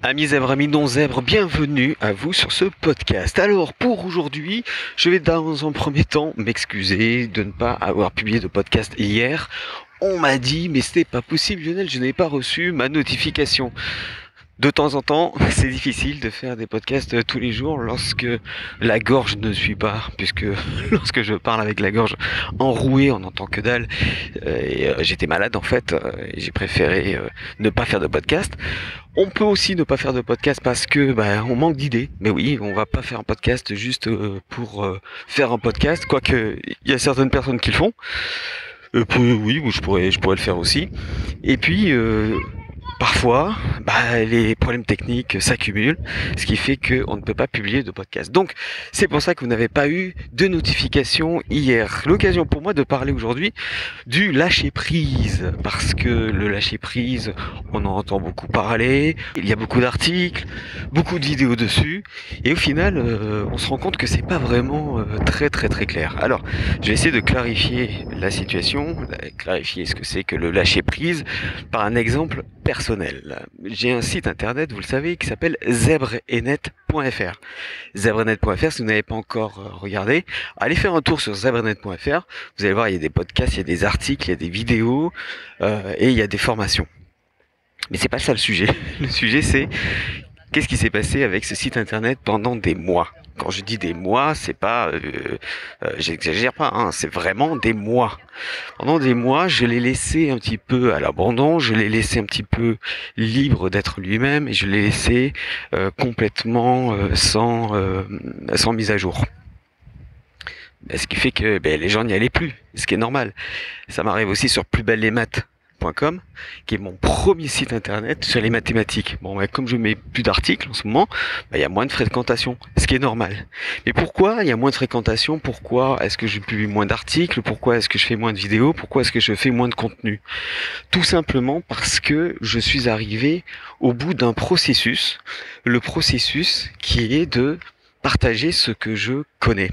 Amis zèbres, amis non-zèbres, bienvenue à vous sur ce podcast. Alors pour aujourd'hui, je vais dans un premier temps m'excuser de ne pas avoir publié de podcast hier. On m'a dit mais c'était pas possible Lionel, je n'ai pas reçu ma notification. De temps en temps, c'est difficile de faire des podcasts tous les jours lorsque la gorge ne suit pas, puisque lorsque je parle avec la gorge enrouée, on n'entend que dalle. J'étais malade en fait, et j'ai préféré ne pas faire de podcast. On peut aussi ne pas faire de podcast parce que on manque d'idées. Mais oui, on va pas faire un podcast juste pour faire un podcast, quoique il y a certaines personnes qui le font. Oui, je pourrais le faire aussi. Et puis parfois, les problèmes techniques s'accumulent, ce qui fait qu'on ne peut pas publier de podcast. Donc, c'est pour ça que vous n'avez pas eu de notification hier. L'occasion pour moi de parler aujourd'hui du lâcher-prise, parce que le lâcher-prise, on en entend beaucoup parler, il y a beaucoup d'articles, beaucoup de vidéos dessus, et au final, on se rend compte que c'est pas vraiment très clair. Alors, je vais essayer de clarifier la situation, clarifier ce que c'est que le lâcher-prise, par un exemple personnel. J'ai un site internet, vous le savez, qui s'appelle zebrenet.fr. Zebrenet.fr, si vous n'avez pas encore regardé, allez faire un tour sur zebrenet.fr. Vous allez voir, il y a des podcasts, il y a des articles, il y a des vidéos et il y a des formations. Mais c'est pas ça le sujet. Le sujet, c'est qu'est-ce qui s'est passé avec ce site internet pendant des mois. Quand je dis des mois, c'est pas, j'exagère pas, hein, c'est vraiment des mois. Pendant des mois, je l'ai laissé un petit peu à l'abandon, je l'ai laissé un petit peu libre d'être lui-même et je l'ai laissé complètement sans mise à jour. Ce qui fait que les gens n'y allaient plus, ce qui est normal. Ça m'arrive aussi sur plusbellesmaths.com, qui est mon premier site internet sur les mathématiques. Comme je mets plus d'articles en ce moment, il y a moins de fréquentation, ce qui est normal. Mais pourquoi il y a moins de fréquentation? Pourquoi est-ce que je publie moins d'articles? Pourquoi est-ce que je fais moins de vidéos? Pourquoi est-ce que je fais moins de contenu? Tout simplement parce que je suis arrivé au bout d'un processus, le processus qui est de partager ce que je connais.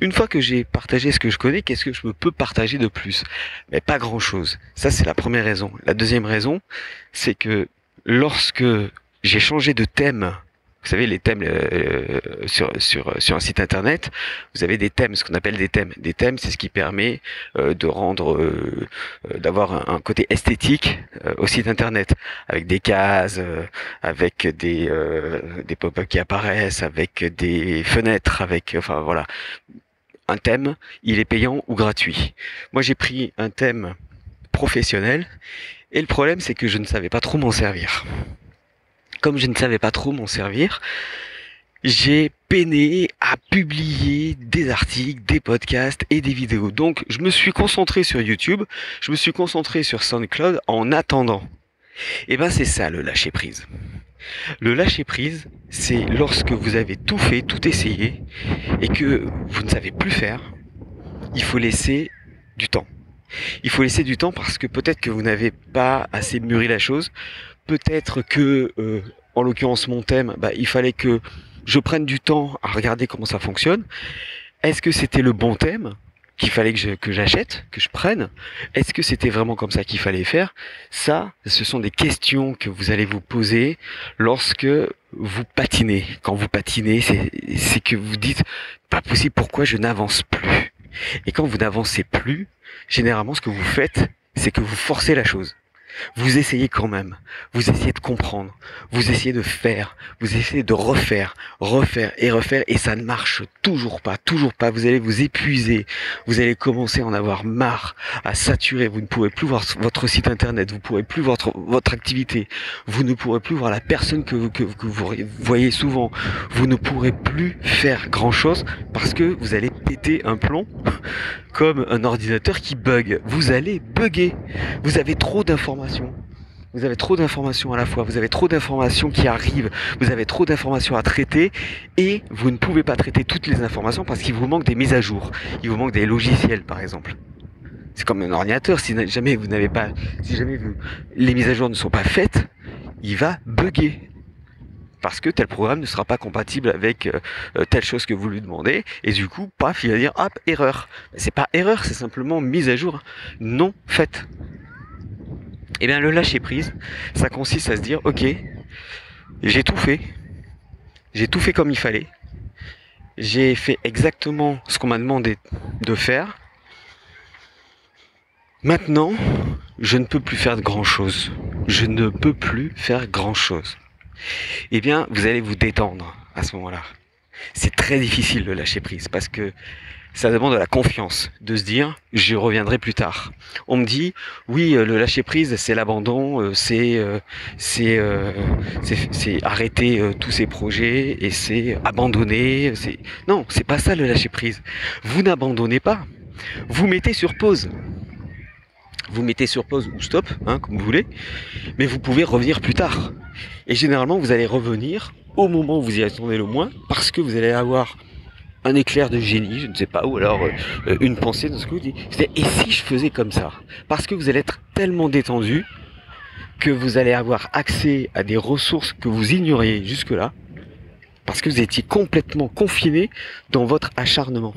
Une fois que j'ai partagé ce que je connais, qu'est-ce que je peux partager de plus? Mais pas grand-chose. Ça, c'est la première raison. La deuxième raison, c'est que lorsque j'ai changé de thème, vous savez, les thèmes sur un site internet, vous avez des thèmes, ce qu'on appelle des thèmes. Des thèmes, c'est ce qui permet de rendre, d'avoir un côté esthétique au site internet, avec des cases, avec des pop-up qui apparaissent, avec des fenêtres, enfin voilà. Un thème, il est payant ou gratuit. Moi, j'ai pris un thème professionnel et le problème, c'est que je ne savais pas trop m'en servir. Comme je ne savais pas trop m'en servir, j'ai peiné à publier des articles, des podcasts et des vidéos. Donc, je me suis concentré sur YouTube, je me suis concentré sur SoundCloud en attendant. C'est ça le lâcher prise. Le lâcher prise, c'est lorsque vous avez tout fait, tout essayé, et que vous ne savez plus faire, il faut laisser du temps. Il faut laisser du temps parce que peut-être que vous n'avez pas assez mûri la chose, peut-être que, en l'occurrence mon thème, il fallait que je prenne du temps à regarder comment ça fonctionne. Est-ce que c'était le bon thème qu'il fallait que j'achète, que je prenne? Est-ce que c'était vraiment comme ça qu'il fallait faire? Ça, ce sont des questions que vous allez vous poser lorsque vous patinez. Quand vous patinez, c'est que vous dites, pas possible, pourquoi je n'avance plus? Et quand vous n'avancez plus, généralement, ce que vous faites, c'est que vous forcez la chose. Vous essayez quand même, vous essayez de comprendre, vous essayez de faire, vous essayez de refaire et ça ne marche toujours pas, vous allez vous épuiser, vous allez commencer à en avoir marre, à saturer, vous ne pourrez plus voir votre site internet, vous ne pourrez plus voir votre activité, vous ne pourrez plus voir la personne que vous voyez souvent, vous ne pourrez plus faire grand chose parce que vous allez péter un plomb comme un ordinateur qui bug, vous allez bugger, vous avez trop d'informations. Vous avez trop d'informations à la fois, vous avez trop d'informations qui arrivent, vous avez trop d'informations à traiter et vous ne pouvez pas traiter toutes les informations parce qu'il vous manque des mises à jour, il vous manque des logiciels par exemple. C'est comme un ordinateur, si jamais les mises à jour ne sont pas faites, il va bugger. Parce que tel programme ne sera pas compatible avec telle chose que vous lui demandez, et du coup, paf, il va dire hop, erreur. C'est pas erreur, c'est simplement mise à jour non faite. Le lâcher prise, ça consiste à se dire, ok, J'ai tout fait. J'ai tout fait comme il fallait. J'ai fait exactement ce qu'on m'a demandé de faire. Maintenant, je ne peux plus faire de grand-chose. Je ne peux plus faire grand-chose. Eh bien, vous allez vous détendre à ce moment-là. C'est très difficile de lâcher prise parce que ça demande de la confiance, de se dire je reviendrai plus tard. On me dit oui, le lâcher prise c'est l'abandon, c'est arrêter tous ces projets et c'est abandonner. Non, c'est pas ça le lâcher prise. Vous n'abandonnez pas, vous mettez sur pause. Vous mettez sur pause ou stop, comme vous voulez, mais vous pouvez revenir plus tard. Et généralement, vous allez revenir au moment où vous y attendez le moins, parce que vous allez avoir un éclair de génie, je ne sais pas, ou alors une pensée dans ce que vous dites. Et si je faisais comme ça? Parce que vous allez être tellement détendu que vous allez avoir accès à des ressources que vous ignoriez jusque-là, parce que vous étiez complètement confiné dans votre acharnement.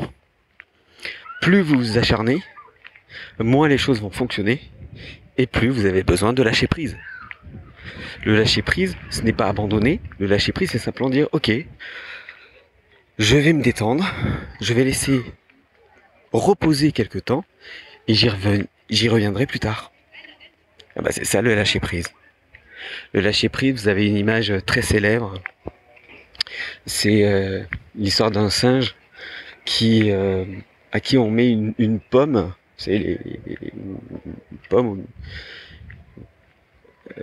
Plus vous vous acharnez, moins les choses vont fonctionner, et plus vous avez besoin de lâcher prise. Le lâcher prise, ce n'est pas abandonner, le lâcher prise, c'est simplement dire, ok, je vais me détendre, je vais laisser reposer quelque temps, et j'y reviendrai plus tard. Ah bah c'est ça le lâcher prise. Le lâcher prise, vous avez une image très célèbre, c'est l'histoire d'un singe à qui on met une pomme, c'est une pomme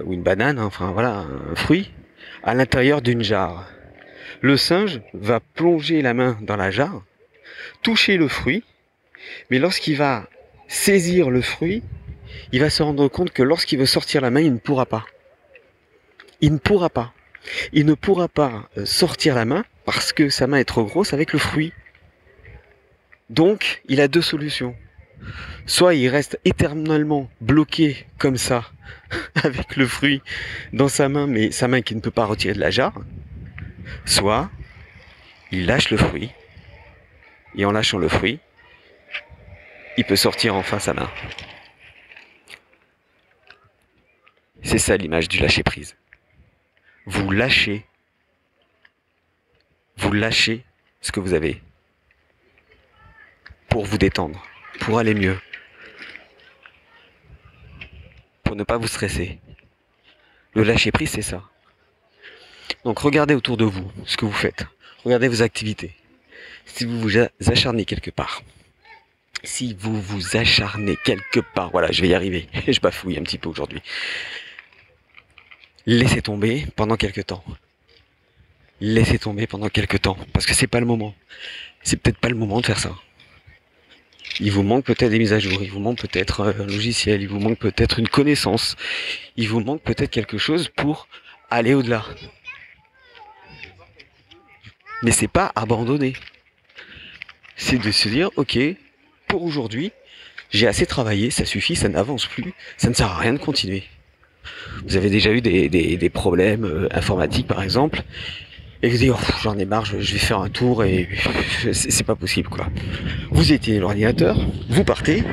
ou une banane, enfin voilà, un fruit, à l'intérieur d'une jarre. Le singe va plonger la main dans la jarre, toucher le fruit, mais lorsqu'il va saisir le fruit, il va se rendre compte que lorsqu'il veut sortir la main, il ne pourra pas. Il ne pourra pas. Il ne pourra pas sortir la main parce que sa main est trop grosse avec le fruit. Donc, il a deux solutions. Soit il reste éternellement bloqué comme ça, avec le fruit dans sa main, mais sa main qui ne peut pas retirer de la jarre. Soit il lâche le fruit, et en lâchant le fruit, il peut sortir enfin sa main. C'est ça l'image du lâcher prise. Vous lâchez ce que vous avez pour vous détendre, pour aller mieux, pour ne pas vous stresser. Le lâcher prise, c'est ça. Donc regardez autour de vous ce que vous faites. Regardez vos activités. Si vous vous acharnez quelque part. Voilà, je vais y arriver. Je bafouille un petit peu aujourd'hui. Laissez tomber pendant quelques temps. Laissez tomber pendant quelques temps. Parce que c'est pas le moment. C'est peut-être pas le moment de faire ça. Il vous manque peut-être des mises à jour, il vous manque peut-être un logiciel, il vous manque peut-être une connaissance, il vous manque peut-être quelque chose pour aller au-delà. Mais c'est pas abandonner. C'est de se dire, ok, pour aujourd'hui, j'ai assez travaillé, ça suffit, ça n'avance plus, ça ne sert à rien de continuer. Vous avez déjà eu des problèmes informatiques par exemple, et vous dites, oh, j'en ai marre, je vais faire un tour et c'est pas possible quoi. Vous éteignez l'ordinateur, vous partez,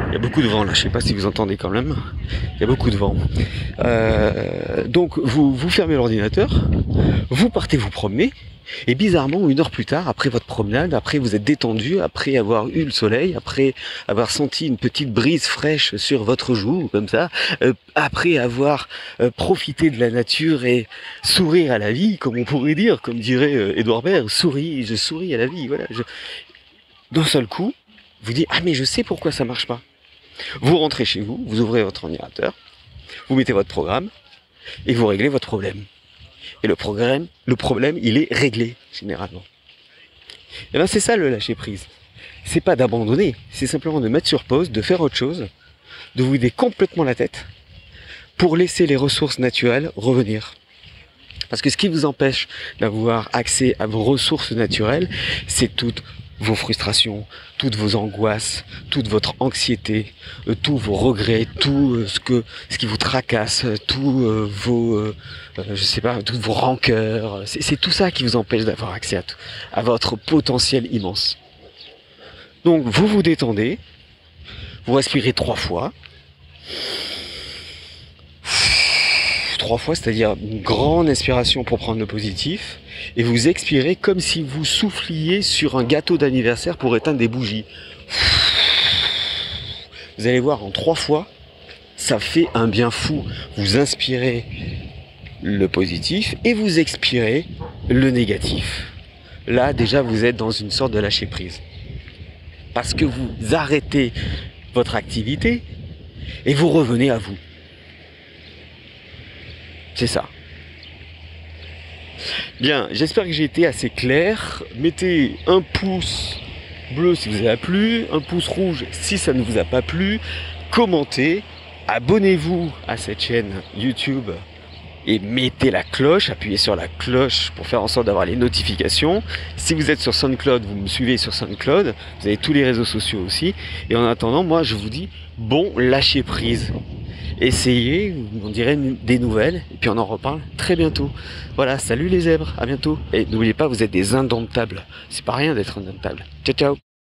il y a beaucoup de vent là, je sais pas si vous entendez quand même, il y a beaucoup de vent. Donc vous fermez l'ordinateur, vous partez vous promener, et bizarrement, 1 heure plus tard, après votre promenade, après vous êtes détendu, après avoir eu le soleil, après avoir senti une petite brise fraîche sur votre joue, comme ça, après avoir profité de la nature et sourire à la vie, comme on pourrait dire, comme dirait Édouard Baird, je souris à la vie, voilà. D'un seul coup, vous dites, ah mais je sais pourquoi ça marche pas. Vous rentrez chez vous, vous ouvrez votre ordinateur, vous mettez votre programme, et vous réglez votre problème. Et le problème, il est réglé, généralement. Et bien c'est ça le lâcher prise. C'est pas d'abandonner, c'est simplement de mettre sur pause, de faire autre chose, de vous vider complètement la tête, pour laisser les ressources naturelles revenir. Parce que ce qui vous empêche d'avoir accès à vos ressources naturelles, c'est toutes vos frustrations, toutes vos angoisses, toute votre anxiété, tous vos regrets, tout ce qui vous tracasse, tous toutes vos rancœurs. C'est tout ça qui vous empêche d'avoir accès à votre potentiel immense. Donc vous vous détendez, vous respirez 3 fois. 3 fois, c'est-à-dire une grande inspiration pour prendre le positif, et vous expirez comme si vous souffliez sur un gâteau d'anniversaire pour éteindre des bougies. Vous allez voir, en 3 fois, ça fait un bien fou. Vous inspirez le positif et vous expirez le négatif. Là, déjà, vous êtes dans une sorte de lâcher prise. Parce que vous arrêtez votre activité et vous revenez à vous. C'est ça. Bien, j'espère que j'ai été assez clair. Mettez un pouce bleu si vous a plu, un pouce rouge si ça ne vous a pas plu. Commentez, abonnez-vous à cette chaîne YouTube et mettez la cloche, appuyez sur la cloche pour faire en sorte d'avoir les notifications. Si vous êtes sur SoundCloud, vous me suivez sur SoundCloud, vous avez tous les réseaux sociaux aussi. Et en attendant, moi je vous dis, bon lâcher prise. Essayez, vous m'en direz des nouvelles, et puis on en reparle très bientôt. Voilà, salut les zèbres, à bientôt. Et n'oubliez pas, vous êtes des indomptables. C'est pas rien d'être indomptable. Ciao ciao.